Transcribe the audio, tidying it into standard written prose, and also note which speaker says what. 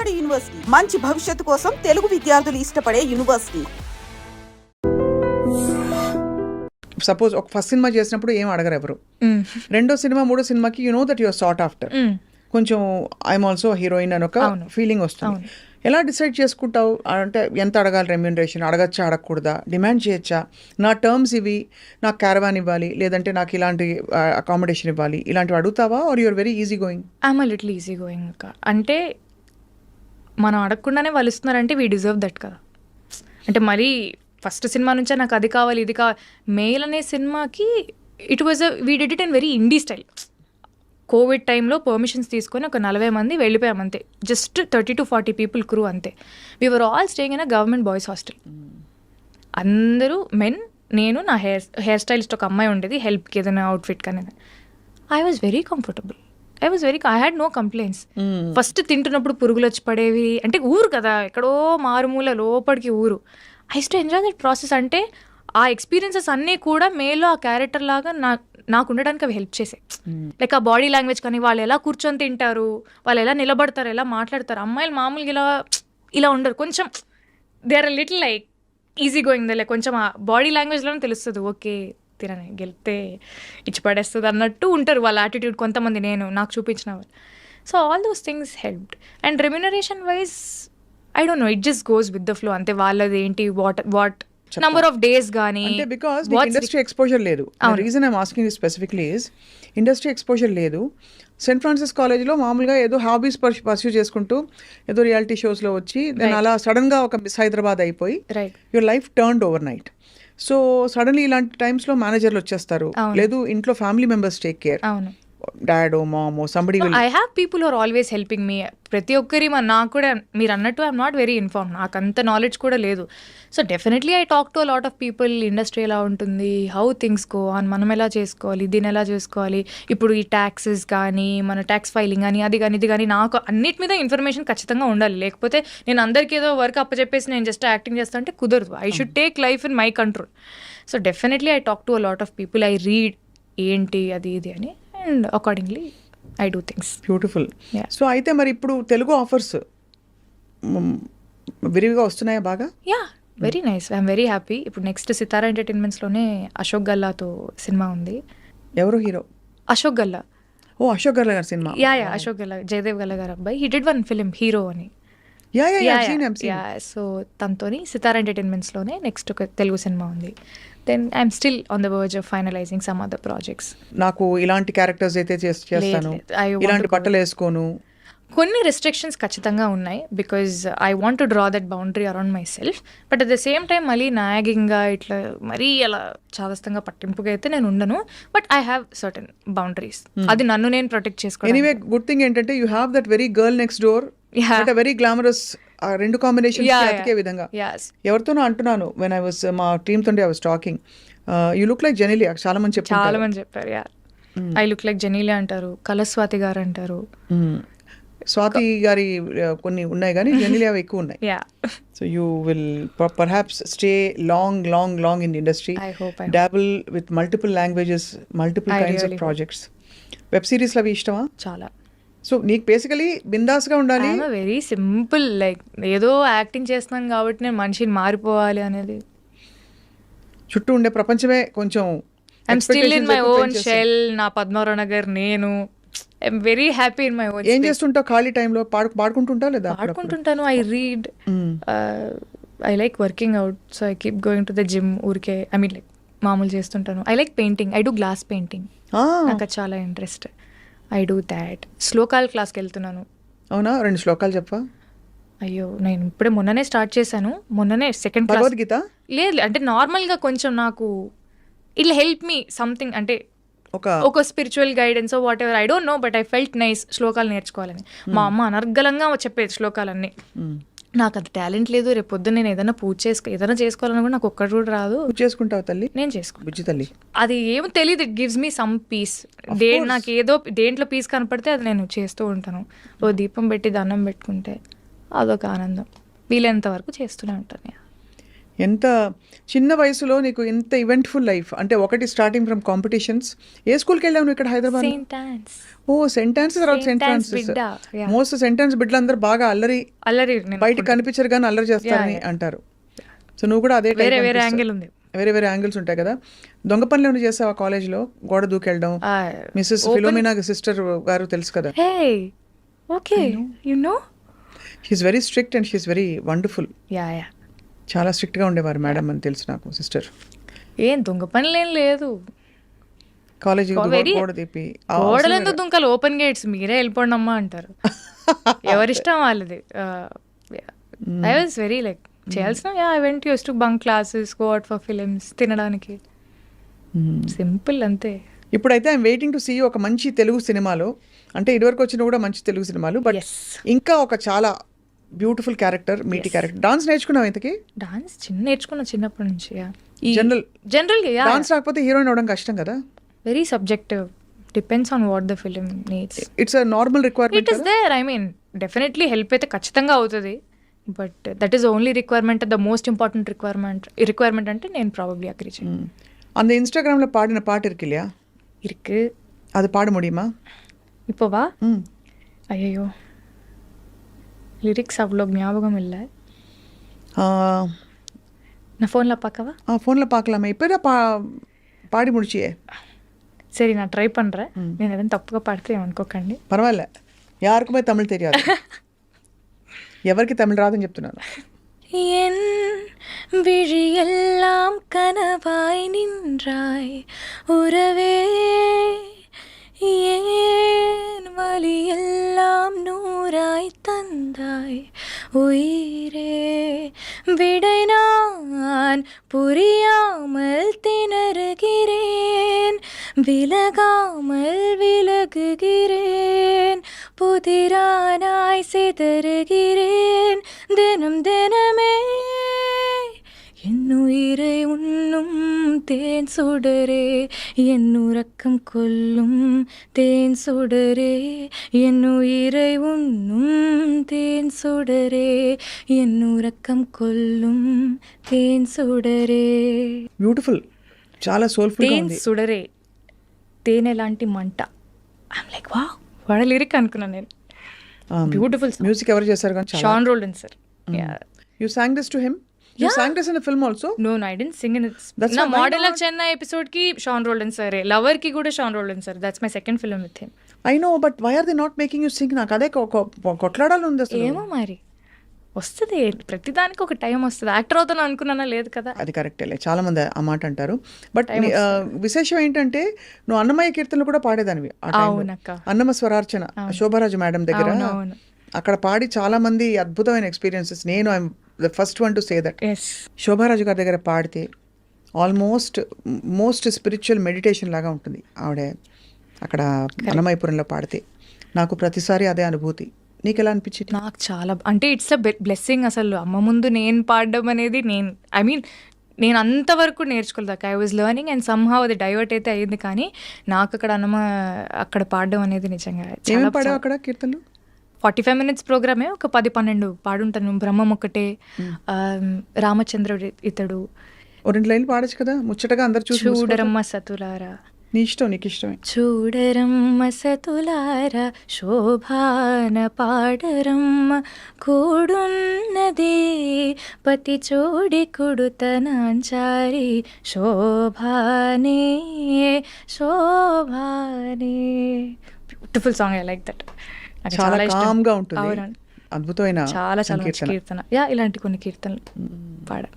Speaker 1: Board university, మంచి భవిష్యత్తు కోసం తెలుగు విద్యార్థులు ఇష్టపడే యూనివర్సిటీ.
Speaker 2: సపోజ్ ఒక ఫస్ట్ సినిమా చేసినప్పుడు ఏం అడగరు ఎవరు, రెండో సినిమా మూడో సినిమాకి you know that your sought after, కొంచెం ఐఎమ్ ఆల్సో హీరోయిన్ అని ఒక ఫీలింగ్ వస్తుంది. ఎలా డిసైడ్ చేసుకుంటావు? అంటే ఎంత అడగాలి రెమ్యూనరేషన్, అడగచ్చా అడగకూడదా, డిమాండ్ చేయొచ్చా, నా టర్మ్స్ ఇవి, నాకు క్యారవాన్ ఇవ్వాలి, లేదంటే నాకు ఇలాంటి అకామిడేషన్ ఇవ్వాలి, ఇలాంటివి అడుగుతావా? Are you are very easy going?
Speaker 3: I'm a little easy going అక్క. అంటే మనం అడగకుండానే వాళ్ళు ఇస్తున్నారంటే వీ డిజర్వ్ దట్ కదా. అంటే మరీ ఫస్ట్ సినిమా నుంచే నాకు అది కావాలి ఇది కావాలి. మెయిల్ అనే సినిమాకి it was we did it in very indie style. Covid టైంలో పర్మిషన్స్ తీసుకొని ఒక 40 మంది వెళ్ళిపోయాం అంతే. జస్ట్ 30 to 40 పీపుల్ క్రూ అంతే. We are all staying in a government boys hostel. అందరూ మెన్, నేను, నా హెయిర్ స్టైలిస్ట్ ఒక అమ్మాయి ఉండేది హెల్ప్కి ఏదైనా అవుట్ఫిట్ కానీ. I was very comfortable. I had no complaints. First తింటున్నప్పుడు పురుగులు వచ్చి పడేవి, అంటే ఊరు కదా, ఎక్కడో మారుమూల లోపలికి ఊరు. I to enjoy that process. అంటే ఆ ఎక్స్పీరియన్సెస్ అన్నీ కూడా మేలో ఆ క్యారెక్టర్ లాగా నాకు ఉండడానికి అవి హెల్ప్ చేసాయి. లైక్ ఆ బాడీ లాంగ్వేజ్ కానీ, వాళ్ళు ఎలా కూర్చొని తింటారు, వాళ్ళు ఎలా నిలబడతారు, ఎలా మాట్లాడతారు. అమ్మాయిలు మామూలుగా ఇలా ఉండరు, కొంచెం they are little like easy going. Like కొంచెం ఆ బాడీ లాంగ్వేజ్లోనే తెలుస్తుంది, ఓకే తినని గెలితే ఇచ్చి పడేస్తుంది అన్నట్టు ఉంటారు వాళ్ళ యాటిట్యూడ్. కొంతమంది నాకు చూపించిన వాళ్ళు. So all those things helped. And remuneration wise I don't know, it just goes with the flow అంతే. వాళ్ళది ఏంటి, వాట్ నంబర్ ఆఫ్ డేస్ గానీ,
Speaker 2: అంటే బికాస్ ఇండస్ట్రీ ఎక్స్పోజర్ లేదు. Reason I'm asking you specifically is industry exposure లేదు. Saint Francis కాలేజ్లో మామూలుగా ఏదో హాబీస్ పర్స్యూ చేసుకుంటూ ఏదో రియాలిటీ షోస్లో వచ్చి నేను అలా సడన్గా ఒక మిస్ హైదరాబాద్ అయిపోయి your life turned overnight. So suddenly ఇలాంటి టైమ్స్లో మేనేజర్లు వచ్చేస్తారు, లేదు ఇంట్లో family members take care, dad ఓ మామ్ ఓ somebody.
Speaker 3: I have people are always helping me. ప్రతి ఒక్కరి నాకు కూడా మీరు అన్నట్టు ఐఎమ్ నాట్ వెరీ ఇన్ఫార్మ్, నాకు అంత నాలెడ్జ్ కూడా లేదు. So definitely I talk to a lot of people. Industry ఎలా ఉంటుంది, హౌ థింగ్స్ గో ఆన్, మనం ఎలా చేసుకోవాలి, దీన్ని ఎలా చేసుకోవాలి, ఇప్పుడు ఈ ట్యాక్సెస్ కానీ, మన ట్యాక్స్ ఫైలింగ్ కానీ, అది కానీ ఇది కానీ, నాకు అన్నిటి మీద ఇన్ఫర్మేషన్ ఖచ్చితంగా ఉండాలి. లేకపోతే నేను అందరికీ ఏదో వర్క్ అప్పచెప్పేసి నేను జస్ట్ యాక్టింగ్ చేస్తా అంటే కుదరదు. I should take life in my control. So definitely I talk to a lot of people. I read ఏంటి అది ఇది అని, and accordingly I do things.
Speaker 2: Beautiful. So అయితే మరి ఇప్పుడు తెలుగు ఆఫర్స్ విరివిగా వస్తున్నాయా బాగా?
Speaker 3: Yeah, very nice. I'm very happy. ఇప్పుడు నెక్స్ట్ సితారా ఎంటర్టైన్మెంట్స్లోనే అశోక్ గల్లాతో సినిమా ఉంది.
Speaker 2: ఎవరు హీరో?
Speaker 3: అశోక్ గల్లా.
Speaker 2: ఓ, అశోక్ గల్లా గారి సినిమా.
Speaker 3: యా అశోక్ గల్లా, జయదేవ్ గల్లా గారు అబ్బాయి. He did one film hero అని. సో తనతోని సితారా ఎంటర్టైన్మెంట్స్లోనే నెక్స్ట్ ఒక తెలుగు సినిమా ఉంది. Then I'm still on the verge of finalizing some other projects.
Speaker 2: నాకు ఇలాంటి క్యారెక్టర్స్ అయితే చేస్తాను, ఇలాంటి బట్టలు వేసుకోను,
Speaker 3: కొన్ని రెస్ట్రిక్షన్స్ ఖచ్చితంగా ఉన్నాయి. Because I want to draw that boundary around my self. But at the same time మళ్ళీ నాగింగ్గా ఇట్లా మరీ అలా చాదస్తంగా పట్టింపుగా అయితే నేను ఉండను. But I have certain boundaries. అది నన్ను నేను ప్రొటెక్ట్ చేసుకోవాలి.
Speaker 2: ఎనీవే గుడ్ థింగ్ ఏంటంటే you have that very girl next door, very glamorous. ఆ రెండు కాంబినేషన్ అతికే విధంగా ఎవరితోనో అంటున్నాను, వెన్ ఐ వాస్ మా టీమ్ తోటి I was talking, you look like Genelia. చాలా మంది
Speaker 3: చెప్పారు. ఐ లుక్ లైక్ జెనీలియా అంటారు, కలస్వాతి గారు అంటారు.
Speaker 2: స్వాతి గారి కొన్ని ఉన్నాయి కానీ జెనీలియా ఎక్కువ ఉన్నాయి. So you will perhaps stay long in the industry, డాబుల్ with multiple languages, multiple kinds of projects. Web సిరీస్లు అవి ఇష్టమా?
Speaker 3: చాలా.
Speaker 2: సో నీకు బేసికలీ బిందాస్గా ఉండాలి.
Speaker 3: వెరీ సింపుల్, లైక్ ఏదో యాక్టింగ్ చేస్తున్నాను కాబట్టి నేను మనిషిని మారిపోవాలి అనేది.
Speaker 2: చుట్టూ ఉండే ప్రపంచమే కొంచెం
Speaker 3: I'm still in my own shell. నా పద్మారావు నగర్ నేను. I'm very happy in my own.
Speaker 2: ఏం చేస్తుంటావు ఖాళీ టైంలో? పాడుకుంటుంటావు లేదా?
Speaker 3: పాడుకుంటుంటాను. I read. I like working out. So I keep going to the gym. ఊరికే ఐ మీన్ లైక్ మామూలు చేస్తుంటాను. I like painting. I do glass painting. నాకు చాలా ఇంట్రెస్ట్. I do that. శ్లోకాల క్లాస్కి వెళ్తున్నాను.
Speaker 2: అవునా? 2 శ్లోకాలు చెప్పా.
Speaker 3: అయ్యో, నేను ఇప్పుడే మొన్ననే స్టార్ట్ చేశాను. మొన్ననే సెకండ్ క్లాస్.
Speaker 2: భగవద్గీత? లేదు,
Speaker 3: అంటే నార్మల్గా కొంచెం నాకు ఇట్లా హెల్ప్ మీ సంథింగ్, అంటే ఒక spiritual guidance what ever, I don't know, but I felt nice శ్లోకాలు నేర్చుకోవాలని. మా అమ్మ అనర్గళంగా చెప్పేది శ్లోకాలన్నీ. నాకు అది టాలెంట్ లేదు. రేపు పొద్దున్న నేను ఏదైనా ఏదైనా చేసుకోవాలని కూడా నాకు ఒక్కటి కూడా రాదు.
Speaker 2: చేసుకుంటావు తల్లి?
Speaker 3: నేను చేసుకుంటాను
Speaker 2: తల్లి.
Speaker 3: అది ఏమో తెలియదు. It gives me some piece. నాకు ఏదో దేంట్లో పీస్ కనపడితే అది నేను చేస్తూ ఉంటాను. ఓ దీపం పెట్టి దండం పెట్టుకుంటే అదొక ఆనందం. వీలైనంత వరకు చేస్తూనే ఉంటాను.
Speaker 2: ఎంత చిన్న వయసులో నీకు ఎంత ఈవెంట్ఫుల్ లైఫ్. అంటే ఒకటి స్టార్టింగ్ ఫ్రమ్ కాంపిటీషన్స్. ఏ స్కూల్కి వెళ్ళావు నువ్వు ఇక్కడ హైదరాబాద్?
Speaker 3: Saint Ann's.
Speaker 2: ఓ సెయింట్ ఆన్స్, తర్వాత Saint Francis. Most Saint Ann's బిడ్డలందరూ బాగా అల్లరి బయటకు కనిపించరు కానీ అల్లరి చేస్తారని అంటారు. సో నువ్వు కూడా అదే
Speaker 3: వేరే వేరే యాంగిల్ ఉంది,
Speaker 2: వేరే వేరే యాంగిల్స్ ఉంటాయి కదా. దొంగ పనులు ఏమైనా చేసావా కాలేజ్లో? గోడ దూకెళ్ళడం. మిస్సెస్ ఫిలోమినా సిస్టర్ గారు తెలుసు కదా.
Speaker 3: Okay, you know
Speaker 2: she's very strict and she's very wonderful. చాలా స్ట్రిక్ట్గా ఉండేవారు మేడం అని తెలుసు నాకు సిస్టర్.
Speaker 3: ఏం దొంగ పనులు ఏం లేదు
Speaker 2: కాలేజీ గోడ తీపి.
Speaker 3: గోడలెందుకు దుంకలు, ఓపెన్ గేట్స్, మీరే వెళ్ళిపోండి అమ్మా అంటారు. ఎవరిష్టం వాళ్ళది. ఐ వాజ్ వెరీ లైక్ చేయాల్సిన I went use to bunk classes, go out for films, తినడానికి, సింపుల్ అంతే.
Speaker 2: ఇప్పుడైతే ఐఎమ్ వెయిటింగ్ టు సీ ఒక మంచి తెలుగు సినిమాలో. అంటే ఇదివరకు వచ్చిన కూడా మంచి తెలుగు సినిమాలు, బట్ ఇంకా ఒక చాలా బ్యూటిఫుల్ క్యారెక్టర్, మీటి క్యారెక్టర్. డాన్స్ నేర్చుకున్నావు ఇంతకి?
Speaker 3: డాన్స్ నేర్చుకున్నా చిన్నప్పటి నుంచి.
Speaker 2: జనరల్ డాన్స్ రాకపోతే హీరోయిన్ అవడం కష్టం కదా.
Speaker 3: Very subjective, depends on what the film needs.
Speaker 2: It's a normal requirement.
Speaker 3: It is there, I mean definitely help అయితే ఖచ్చితంగా అవుతుంది, but that is only requirement, the most important requirement అంటే నేను probably agree చేయను.
Speaker 2: அந்த இன்ஸ்டாகிராமில் பாடின பாட்டு இருக்கு இல்லையா?
Speaker 3: இருக்கு.
Speaker 2: அது பாட முடியுமா
Speaker 3: இப்போவா? ஐயோ, லிரிக்ஸ் அவ்வளோ ஞாபகம் இல்லை. நான் ஃபோனில் பார்க்கவா?
Speaker 2: ஃபோனில் பார்க்கலாமா? இப்போ தான் பாடி முடிச்சியே.
Speaker 3: சரி, நான் ட்ரை பண்ணுறேன். నేను ఏదైనా తప్పుగా పాడితే ఏమనుకోకండి.
Speaker 2: పర్వాలే, యారుకుమే తమిళ్ తెలియదు, ఎవరికి తమిళ్ రాదని చెప్తున్నాను.
Speaker 3: என் விழியெல்லாம் கனவாய் நின்றாய் உறவே, ஏன் வலியெல்லாம் நூறாய் தந்தாய் உயிரே, விடை நான் புரியாமல் திணறுகிறேன், விலகாமல் விலகுகிறேன், புதிரானாய் சிதறுகிறேன் தினம் தினமே, என்னுயிரை உண்ணும் தேன் சுடரே, என்னுறக்கம் கொல்லும் தேன் சுடரே, என்னுயிரை உண்ணும் தேன் சுடரே, என்னுறக்கம் కొల్లుం తేన్ సుడరే.
Speaker 2: బ్యూటిఫుల్, చాలా సోల్ఫుల్ గా ఉంది.
Speaker 3: తేన్ సుడరే, తేనె లాంటి మంట. I'm like wow, what a lyric అనుకున్నాను నేను. బ్యూటిఫుల్.
Speaker 2: మ్యూజిక్ ఎవరు చేశారు? కానీ
Speaker 3: Sean Roldan sir.
Speaker 2: You sang this to him? You sang this in a film also?
Speaker 3: No, I didn't sing in it. నా మోడల్ ఆఫ్ చెన్నై ఎపిసోడ్ కి Sean Roldan sir, lover కి కూడా Sean Roldan sir. That's my second film with him.
Speaker 2: I know, but why are they not making you sing? నాకు అదే కొట్లాడాలి ఉంది అసలు.
Speaker 3: ఏమో మరి, వస్తుంది ప్రతిదానికి ఒక టైం వస్తుంది. యాక్టర్ అవుతాను అనుకున్నానా, లేదు కదా.
Speaker 2: అది కరెక్టే, చాలా మంది ఆ మాట అంటారు. బట్ విశేషం ఏంటంటే నువ్వు అన్నమయ్య కీర్తనలు కూడా పాడేదానివి. అన్నమ స్వరార్చన శోభారాజు మేడం దగ్గర అక్కడ పాడి చాలా మంది అద్భుతమైన ఎక్స్పీరియన్సెస్. నేను I'm the first one to say that. Shobha Raju గారి దగ్గర పాడితే మోస్ట్ స్పిరిచువల్ మెడిటేషన్ లాగా ఉంటుంది ఆవిడ అక్కడ అన్నమయ్యపురంలో పాడితే. నాకు ప్రతిసారి అదే అనుభూతి. నీకు ఎలా అనిపించింది?
Speaker 3: నాకు చాలా, అంటే ఇట్స్ అ బ్లెస్సింగ్. అసలు అమ్మ ముందు నేను పాడడం అనేది, నేను అంతవరకు నేర్చుకోలేదు. I was learning and somehow అది డైవర్ట్ అయితే అయ్యింది. కానీ నాకు అక్కడ పాడడం అనేది నిజంగా
Speaker 2: చాలా. పాడావు అక్కడ కీర్తనలు?
Speaker 3: 45 minutes ప్రోగ్రామే, ఒక 10-12 పాడుంటాను. బ్రహ్మం ఒకటే, రామచంద్రుడు ఇతడు.
Speaker 2: 2 లైన్లు పాడచ్చు కదా ముచ్చటగా అందరు చూసి.
Speaker 3: చూడరమ్మ సతులారా,
Speaker 2: నీ ఇష్టం, నీకు ఇష్టమే.
Speaker 3: చూడరమ్మ సతులారా శోభాన పాడరమ్మ, కూడున్నది పతి చోడి కుడుతనాంచారి, శోభానే శోభానే. Beautiful song, I like that.
Speaker 2: చాలా కామ్ గా ఉంటుంది, అద్భుతమైన
Speaker 3: చాలా చాలా కీర్తన. ఇలాంటి కొన్ని కీర్తనలు పాడాను.